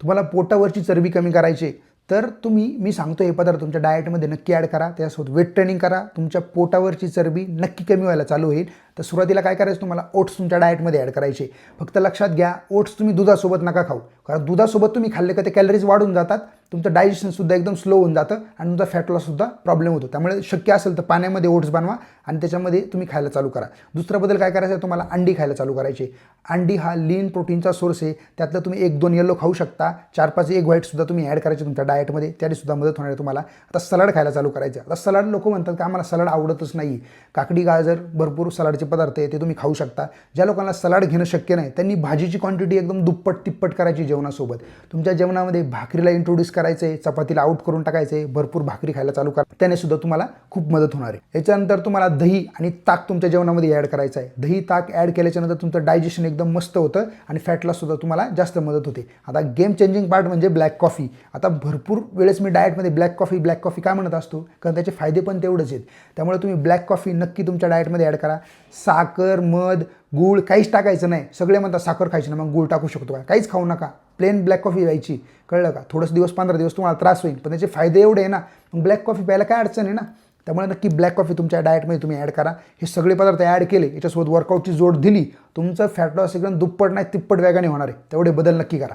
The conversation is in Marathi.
तुम्हाला पोटावरची चरबी कमी करायची तर मी सांगतो हे पदार्थ तुमच्या डाएटमध्ये नक्की ॲड करा। त्यासोबत वेट ट्रेनिंग करा, तुमच्या पोटावरची चरबी नक्की कमी व्हायला चालू होईल। तर सुरुवातीला काय करायचं, तुम्हाला ओट्स तुमच्या डाएटमध्ये ॲड करायचे। फक्त लक्षात घ्या, ओट्स तुम्ही दुधासोबत नका खाऊ, कारण दुधासोबत तुम्ही खाल्ले का ते कॅलरीज वाढून जातात, तुमचं डायजेशनसुद्धा एकदम स्लो होऊन जातं आणि तुमचा फॅट लॉससुद्धा प्रॉब्लेम होतो। त्यामुळे शक्य असेल तर पाण्यामध्ये ओट्स बनवा आणि त्याच्यामध्ये तुम्ही खायला चालू करा। दुसरा बदल काय करायचा आहे, तुम्हाला अंडी खायला चालू करायची। अंडी हा लीन प्रोटीनचा सोर्स आहे, त्यातलं तुम्ही 1-2 येलो खाऊ शकता, 4-5 एग व्हाईटसुद्धा तुम्ही ॲड करायचे तुमच्या डाएटमध्ये, त्यानेसुद्धा मदत होणार आहे तुम्हाला। आता सलाड खायला चालू करायचं। आता सलाड लोक म्हणतात की आम्हाला सलाड आवडतच नाही, काकडी गाजर भरपूर सलाडचे पदार्थ आहे ते तुम्ही खाऊ शकता। ज्या लोकांना सलाड घेणं शक्य नाही त्यांनी भाजीची क्वांटिटी एकदम दुप्पट तिप्पट करायची जेवणासोबत। तुमच्या जेवणामध्ये भाकरीला इंट्रोड्यूस करायचं आहे, चपातीला आउट करून टाकायचं आहे, भरपूर भाकरी खायला चालू करा, त्याने सुद्धा तुम्हाला खूप मदत होणार आहे। याच्यानंतर तुम्हाला दही आणि ताक तुमच्या जेवणामध्ये ॲड करायचं आहे। दही ताक ॲड केल्याच्यानंतर तुमचं डायजेशन एकदम मस्त होतं आणि फॅटला सुद्धा तुम्हाला जास्त मदत होते। आता गेम चेंजिंग पार्ट म्हणजे ब्लॅक कॉफी। आता भरपूर वेळेस मी डाएटमध्ये ब्लॅक कॉफी काय म्हणत असतो, कारण त्याचे फायदे पण तेवढेच आहेत। त्यामुळे तुम्ही ब्लॅक कॉफी नक्की तुमच्या डाएटमध्ये ॲड करा। साखर, मध, गूळ काहीच टाकायचं नाही। सगळे म्हणतात साखर खायची ना, मग गूळ टाकू शकतो का, काहीच खाऊ नका, प्लेन ब्लॅक कॉफी प्यायची, कळलं का। थोडंसं दिवस 15 दिवस तुम्हाला त्रास होईल, पण त्याचे फायदे एवढे आहे ना, मग ब्लॅक कॉफी प्यायला काय अडचण आहे ना। त्यामुळे नक्की ब्लॅक कॉफी तुमच्या डाएटमध्ये तुम्ही ॲड करा। हे सगळे पदार्थ ॲड केले, याच्यासोबत वर्कआउटची जोड दिली, तुमचं फॅट लॉस एकदम दुप्पट नाही तिप्पट वेगाने होणार आहे। तेवढे बदल नक्की करा।